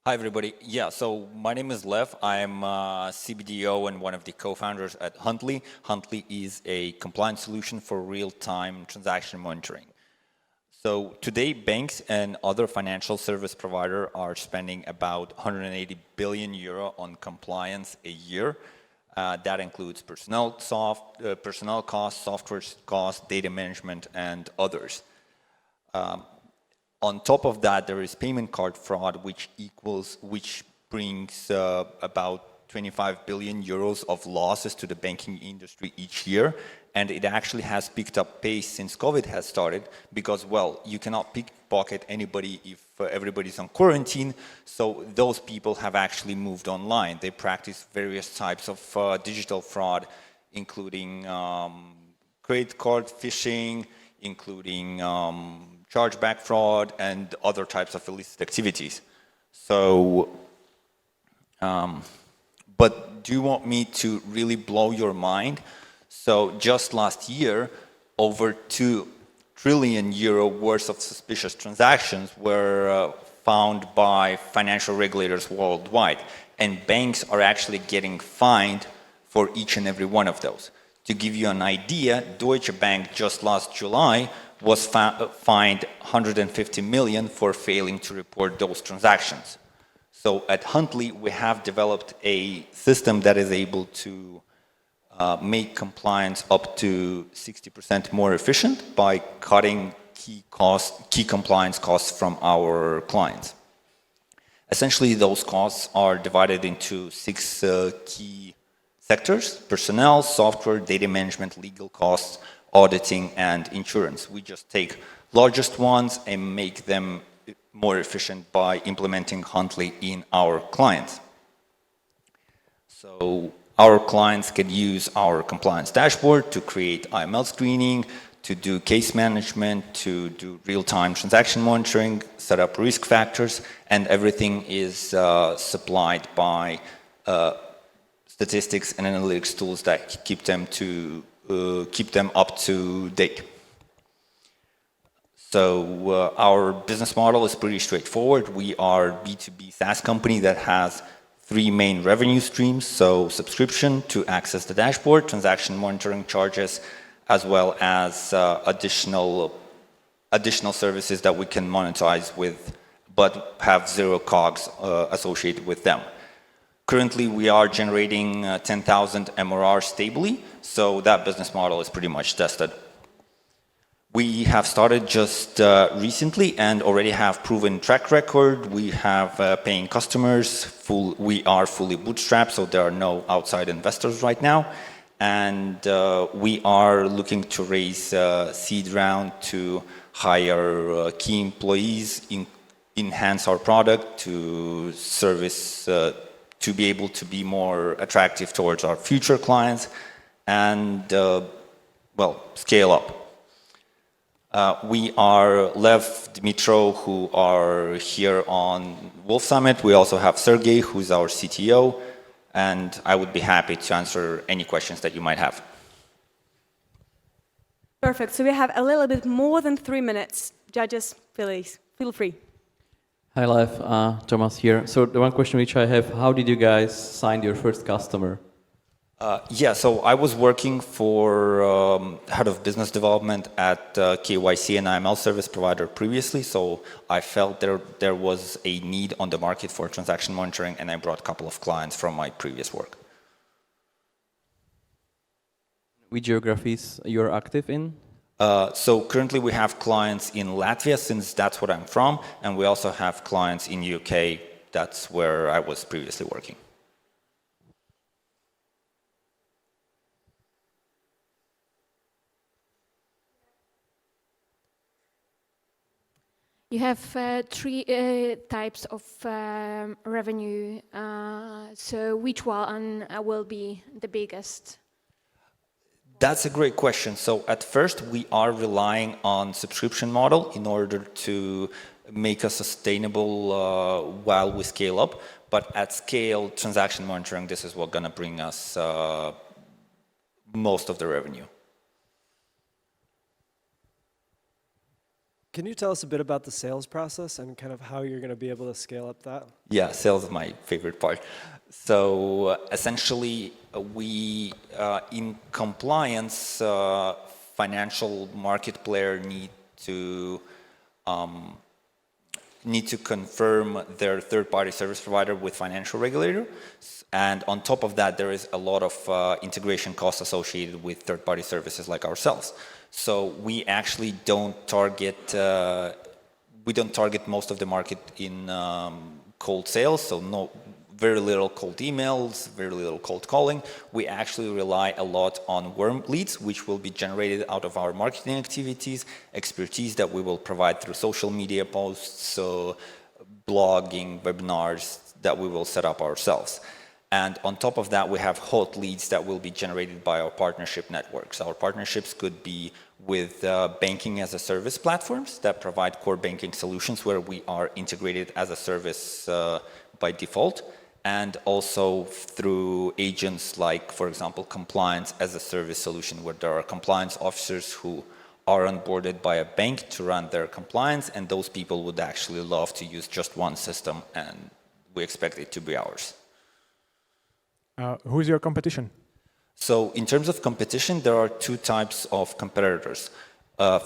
Hi, everybody. Yeah, so my name is Lev. I'm CBDO and one of the co-founders at Huntli. Huntli is a compliance solution for real-time transaction monitoring. So today, banks and other financial service providers are spending about 180 billion euro on compliance a year. That includes personnel costs, software costs, data management, and others. On top of that, there is payment card fraud, which brings about 25 billion euros of losses to the banking industry each year. And it actually has picked up pace since COVID has started because, well, you cannot pickpocket anybody if everybody's on quarantine. So those people have actually moved online. They practice various types of digital fraud, including credit card phishing, including chargeback fraud, and other types of illicit activities. So, but do you want me to really blow your mind? So just last year, over 2 trillion euro worth of suspicious transactions were found by financial regulators worldwide. And banks are actually getting fined for each and every one of those. To give you an idea, Deutsche Bank just last July was fined 150 million for failing to report those transactions. So at Huntli, we have developed a system that is able to make compliance up to 60% more efficient by cutting key compliance costs from our clients. Essentially, those costs are divided into 6 key sectors: personnel, software, data management, legal costs, auditing, and insurance. We just take largest ones and make them more efficient by implementing Huntli in our clients. So our clients can use our compliance dashboard to create IML screening, to do case management, to do real-time transaction monitoring, set up risk factors, and everything is supplied by statistics and analytics tools that keep them up to date. So our business model is pretty straightforward. We are a B2B SaaS company that has 3 main revenue streams. So subscription to access the dashboard, transaction monitoring charges, as well as additional services that we can monetize with, but have 0 COGS associated with them. Currently, we are generating 10,000 MRR stably, so that business model is pretty much tested. We have started just recently and already have proven track record. We have paying customers. We are fully bootstrapped, so there are no outside investors right now. And we are looking to raise a seed round to hire key employees, enhance our product to service to be able to be more attractive towards our future clients and, well, scale up. We are Lev, Dmitro, who are here on Wolf Summit. We also have Sergey, who's our CTO, and I would be happy to answer any questions that you might have. Perfect. So we have a little bit more than 3 minutes. Judges, please, feel free. Hi, Lev. Thomas here. So the one question which I have, how did you guys sign your first customer? Yeah, so I was working for head of business development at KYC and IML service provider previously, so I felt there was a need on the market for transaction monitoring, and I brought a couple of clients from my previous work. Which geographies you're active in? So currently we have clients in Latvia, since that's what I'm from, and we also have clients in UK. That's where I was previously working. You have 3 types of revenue. So which one will be the biggest? That's a great question. So at first, we are relying on subscription model in order to make us sustainable while we scale up. But at scale, transaction monitoring, this is what's going to bring us most of the revenue. Can you tell us a bit about the sales process and kind of how you're going to be able to scale up that? Yeah, sales is my favorite part. So essentially, we in compliance, financial market player need to confirm their third-party service provider with financial regulator. And on top of that, there is a lot of integration costs associated with third-party services like ourselves. So we actually don't target most of the market in cold sales. So very little cold emails, very little cold calling. We actually rely a lot on warm leads, which will be generated out of our marketing activities, expertise that we will provide through social media posts, blogging, webinars that we will set up ourselves. And on top of that, we have hot leads that will be generated by our partnership networks. Our partnerships could be with banking as a service platforms that provide core banking solutions where we are integrated as a service by default, and also through agents like, for example, compliance as a service solution, where there are compliance officers who are onboarded by a bank to run their compliance, and those people would actually love to use just one system, and we expect it to be ours. Who's your competition? So in terms of competition, there are two types of competitors.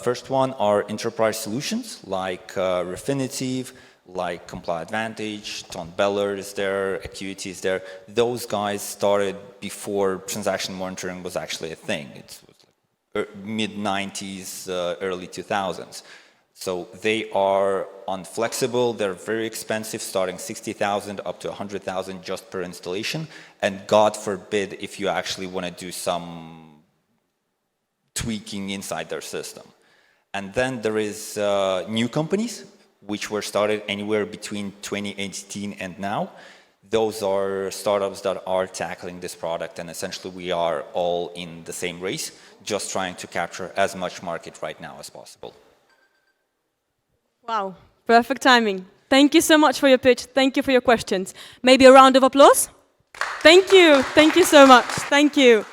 First one are enterprise solutions like Refinitiv, like Comply Advantage, TonBeller is there, Acuity is there. Those guys started before transaction monitoring was actually a thing. It was like mid-90s, early 2000s. So they are unflexible, they're very expensive, starting 60,000 up to 100,000 just per installation. And God forbid if you actually want to do some tweaking inside their system. And then there is new companies, which were started anywhere between 2018 and now. Those are startups that are tackling this product, and essentially we are all in the same race, just trying to capture as much market right now as possible. Wow, perfect timing. Thank you so much for your pitch. Thank you for your questions. Maybe a round of applause? Thank you so much. Thank you.